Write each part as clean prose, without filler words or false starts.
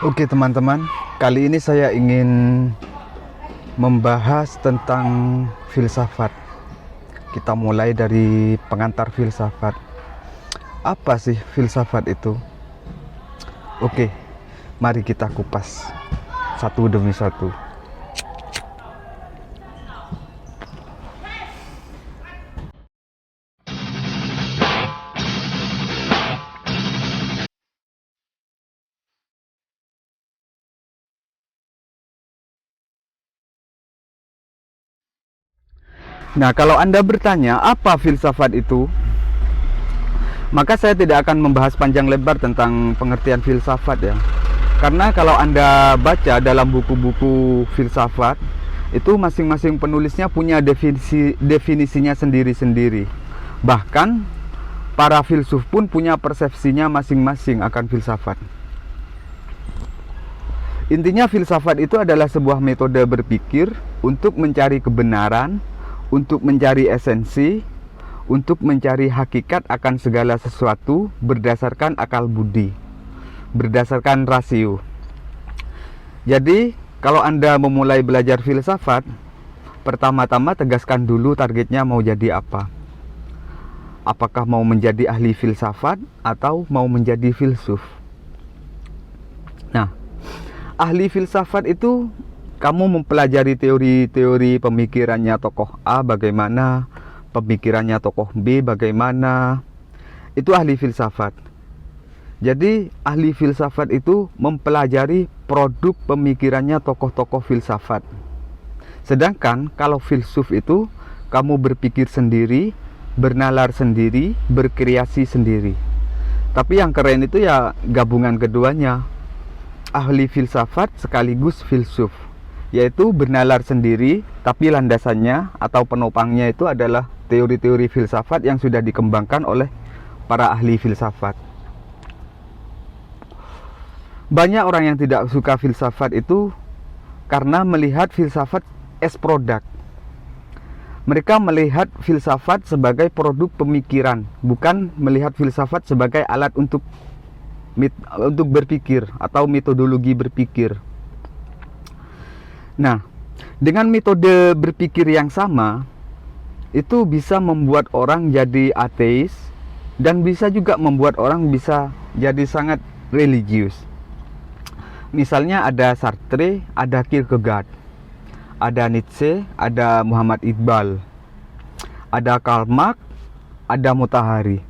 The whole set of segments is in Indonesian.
Oke teman-teman, kali ini saya ingin membahas tentang filsafat. Kita mulai dari pengantar filsafat. Apa sih filsafat itu? Oke, mari kita kupas satu demi satu. Nah, kalau Anda bertanya apa filsafat itu, maka saya tidak akan membahas panjang lebar tentang pengertian filsafat ya. Karena kalau Anda baca dalam buku-buku filsafat, itu masing-masing penulisnya punya definisinya sendiri-sendiri. Bahkan para filsuf pun punya persepsinya masing-masing akan filsafat. Intinya filsafat itu adalah sebuah metode berpikir untuk mencari kebenaran, untuk mencari esensi, untuk mencari hakikat akan segala sesuatu berdasarkan akal budi, berdasarkan rasio. Jadi, kalau Anda memulai belajar filsafat, pertama-tama tegaskan dulu targetnya mau jadi apa. Apakah mau menjadi ahli filsafat atau mau menjadi filsuf? Nah, ahli filsafat itu kamu mempelajari teori-teori pemikirannya tokoh A bagaimana, pemikirannya tokoh B bagaimana. Itu ahli filsafat. Jadi ahli filsafat itu mempelajari produk pemikirannya tokoh-tokoh filsafat. Sedangkan kalau filsuf itu kamu berpikir sendiri, bernalar sendiri, berkreasi sendiri. Tapi yang keren itu ya gabungan keduanya. Ahli filsafat sekaligus filsuf, yaitu bernalar sendiri, tapi landasannya atau penopangnya itu adalah teori-teori filsafat yang sudah dikembangkan oleh para ahli filsafat. Banyak orang yang tidak suka filsafat itu karena melihat filsafat as produk. Mereka melihat filsafat sebagai produk pemikiran, bukan melihat filsafat sebagai alat untuk berpikir atau metodologi berpikir. Nah, dengan metode berpikir yang sama, itu bisa membuat orang jadi ateis dan bisa juga membuat orang bisa jadi sangat religius. Misalnya ada Sartre, ada Kierkegaard, ada Nietzsche, ada Muhammad Iqbal, ada Karl Marx, ada Motahari.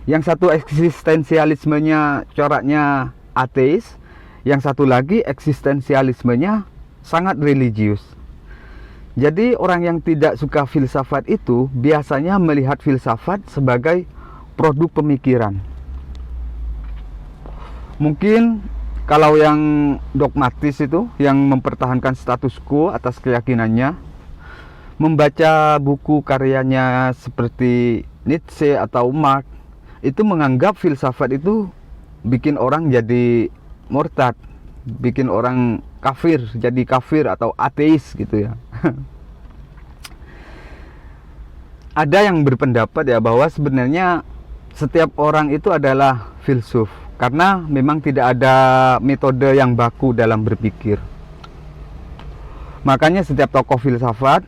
Yang satu eksistensialismenya coraknya ateis, yang satu lagi eksistensialismenya sangat religius. Jadi orang yang tidak suka filsafat itu biasanya melihat filsafat sebagai produk pemikiran. Mungkin kalau yang dogmatis itu, yang mempertahankan status quo atas keyakinannya, membaca buku karyanya seperti Nietzsche atau Marx, itu menganggap filsafat itu bikin orang jadi murtad, bikin orang kafir, jadi kafir atau ateis gitu ya. Ada yang berpendapat ya bahwa sebenarnya setiap orang itu adalah filsuf, karena memang tidak ada metode yang baku dalam berpikir. Makanya setiap tokoh filsafat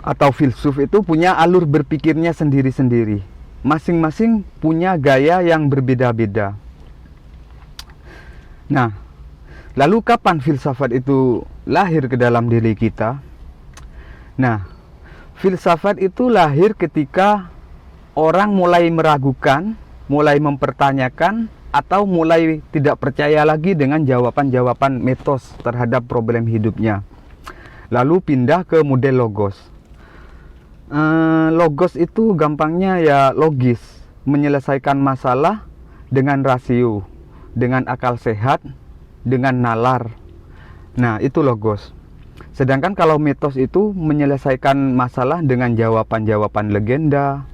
atau filsuf itu punya alur berpikirnya sendiri-sendiri. Masing-masing punya gaya yang berbeda-beda. Nah, lalu kapan filsafat itu lahir ke dalam diri kita? Nah, filsafat itu lahir ketika orang mulai meragukan, mulai mempertanyakan, atau mulai tidak percaya lagi dengan jawaban-jawaban mitos terhadap problem hidupnya. Lalu pindah ke model logos. Logos itu gampangnya ya logis, menyelesaikan masalah dengan rasio, dengan akal sehat, dengan nalar. Nah, itu logos. Sedangkan kalau mitos itu menyelesaikan masalah dengan jawaban-jawaban legenda,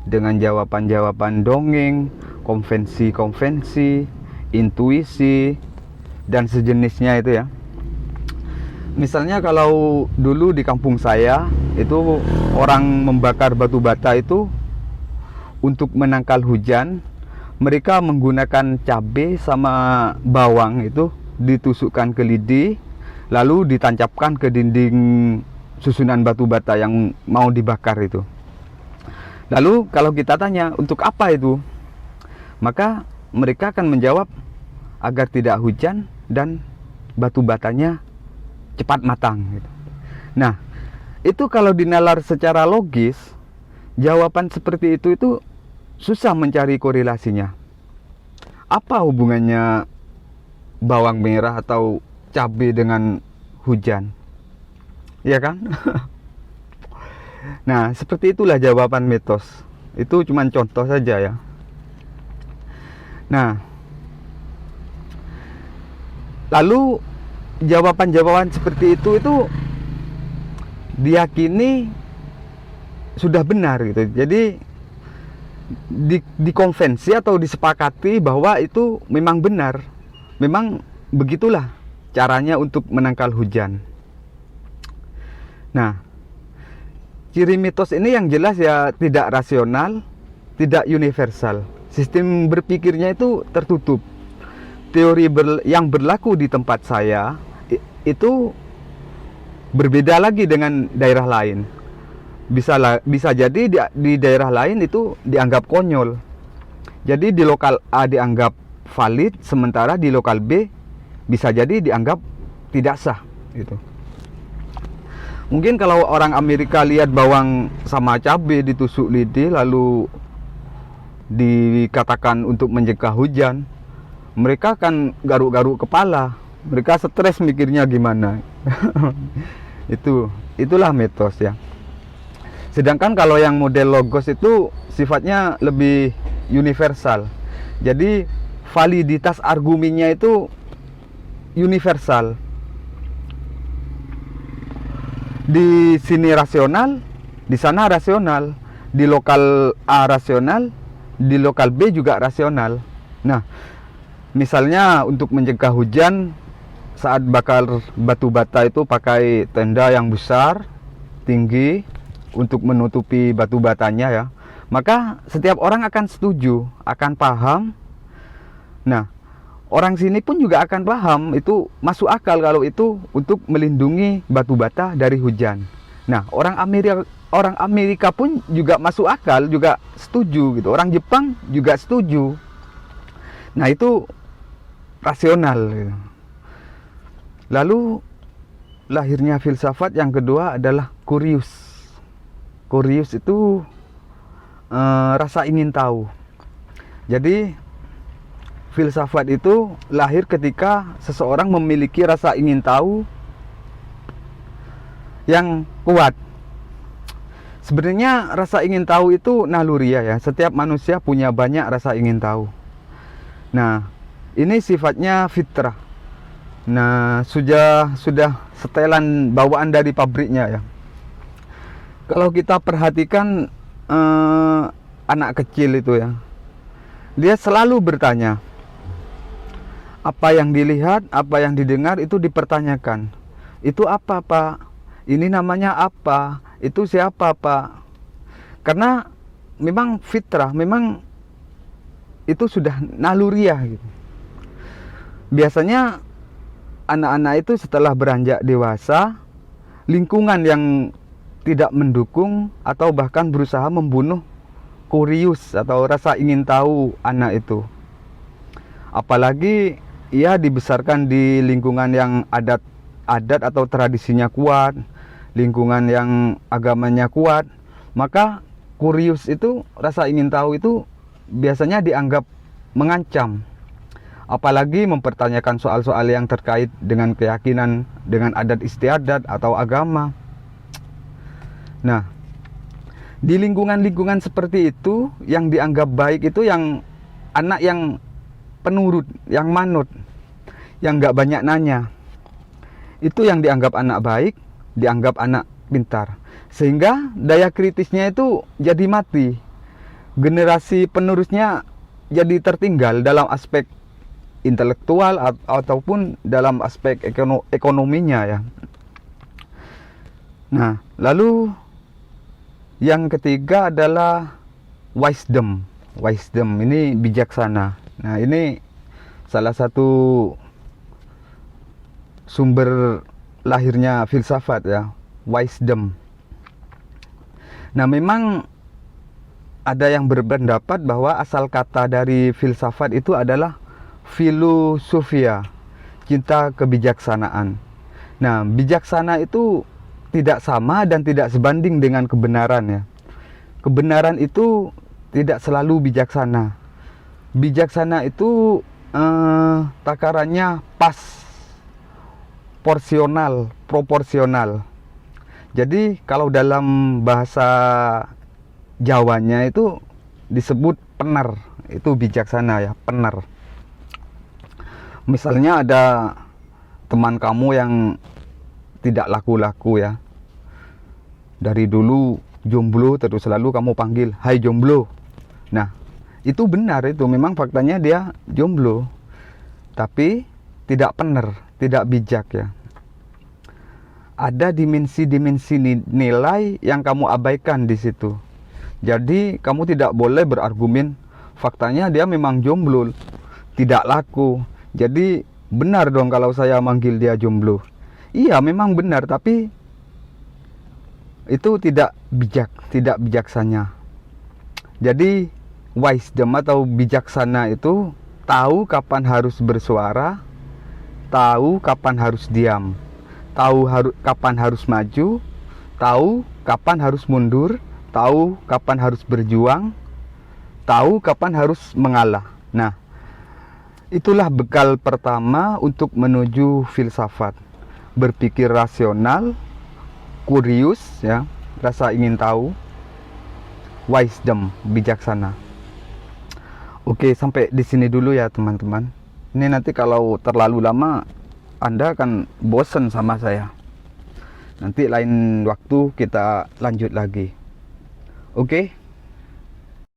dengan jawaban-jawaban dongeng, konvensi-konvensi, intuisi, dan sejenisnya itu ya. Misalnya kalau dulu di kampung saya, itu orang membakar batu bata itu untuk menangkal hujan, mereka menggunakan cabai sama bawang itu ditusukkan ke lidi, lalu ditancapkan ke dinding susunan batu bata yang mau dibakar itu. Lalu kalau kita tanya untuk apa itu, maka mereka akan menjawab agar tidak hujan dan batu batanya cepat matang gitu. Nah, itu kalau dinalar secara logis, jawaban seperti itu susah mencari korelasinya. Apa hubungannya bawang merah atau cabai dengan hujan? Ya kan? Nah, seperti itulah jawaban mitos. Itu cuma contoh saja ya. Nah, lalu jawaban-jawaban seperti itu diyakini sudah benar gitu. Jadi dikonvensi atau disepakati bahwa itu memang benar. Memang begitulah caranya untuk menangkal hujan. Nah, ciri mitos ini yang jelas ya tidak rasional, tidak universal. Sistem berpikirnya itu tertutup. Teori yang berlaku di tempat saya itu berbeda lagi dengan daerah lain. Bisa jadi di daerah lain itu dianggap konyol. Jadi di lokal A dianggap valid, sementara di lokal B bisa jadi dianggap tidak sah gitu. Mungkin kalau orang Amerika lihat bawang sama cabai ditusuk lidi lalu dikatakan untuk mencegah hujan, mereka akan garuk-garuk kepala. Mereka stres mikirnya gimana. Itulah mitos ya. Sedangkan kalau yang model logos itu sifatnya lebih universal. Jadi validitas argumennya itu universal. Di sini rasional, di sana rasional, di lokal A rasional, di lokal B juga rasional. Nah, misalnya untuk mencegah hujan saat bakar batu bata itu pakai tenda yang besar, tinggi untuk menutupi batu batanya ya. Maka setiap orang akan setuju, akan paham. Nah, orang sini pun juga akan paham itu masuk akal kalau itu untuk melindungi batu bata dari hujan. Nah, orang Amerika pun juga masuk akal, juga setuju gitu. Orang Jepang juga setuju. Nah, itu rasional gitu. Lalu lahirnya filsafat yang kedua adalah kurius. Kurius itu rasa ingin tahu. Jadi filsafat itu lahir ketika seseorang memiliki rasa ingin tahu yang kuat. Sebenarnya rasa ingin tahu itu naluriah ya. Setiap manusia punya banyak rasa ingin tahu. Nah, ini sifatnya fitrah. Nah, sudah setelan bawaan dari pabriknya ya. Kalau kita perhatikan anak kecil itu ya, dia selalu bertanya. Apa yang dilihat, apa yang didengar itu dipertanyakan. Itu apa, Pak? Ini namanya apa? Itu siapa, Pak? Karena memang fitrah, memang itu sudah naluriah gitu. Biasanya anak-anak itu setelah beranjak dewasa, lingkungan yang tidak mendukung atau bahkan berusaha membunuh kurius atau rasa ingin tahu anak itu. Apalagi ia dibesarkan di lingkungan yang adat atau tradisinya kuat, lingkungan yang agamanya kuat, maka kurius itu, rasa ingin tahu itu biasanya dianggap mengancam. Apalagi mempertanyakan soal-soal yang terkait dengan keyakinan, dengan adat istiadat atau agama. Nah, di lingkungan-lingkungan seperti itu yang dianggap baik itu yang anak yang penurut, yang manut, yang nggak banyak nanya. Itu yang dianggap anak baik, dianggap anak pintar. Sehingga daya kritisnya itu jadi mati. Generasi penerusnya jadi tertinggal dalam aspek intelektual ataupun dalam aspek ekonominya ya. Nah, lalu yang ketiga adalah wisdom. wisdom ini bijaksana. Nah, ini salah satu sumber lahirnya filsafat ya, wisdom. Nah, memang ada yang berpendapat bahwa asal kata dari filsafat itu adalah filosofia, cinta kebijaksanaan. Nah, bijaksana itu tidak sama dan tidak sebanding dengan kebenaran ya. Kebenaran itu tidak selalu bijaksana. Bijaksana itu takarannya pas, proporsional. Jadi kalau dalam bahasa Jawanya itu disebut pener, itu bijaksana ya, pener. Misalnya ada teman kamu yang tidak laku-laku ya, dari dulu jomblo, terus selalu kamu panggil, hai jomblo. Nah, itu benar, itu memang faktanya dia jomblo, tapi tidak pener, tidak bijak ya. Ada dimensi-dimensi nilai yang kamu abaikan di situ. Jadi kamu tidak boleh berargumen faktanya dia memang jomblo, tidak laku. Jadi benar dong kalau saya manggil dia jomblo. Iya memang benar, tapi itu tidak bijak, tidak bijaksana. Jadi wisdom atau bijaksana itu tahu kapan harus bersuara, tahu kapan harus diam, tahu kapan harus maju, tahu kapan harus mundur, tahu kapan harus berjuang, tahu kapan harus mengalah. Nah, itulah bekal pertama untuk menuju filsafat. Berpikir rasional, kurius ya, rasa ingin tahu, wisdom, bijaksana. Oke, sampai di sini dulu ya teman-teman. Ini nanti kalau terlalu lama Anda akan bosan sama saya. Nanti lain waktu kita lanjut lagi. Oke.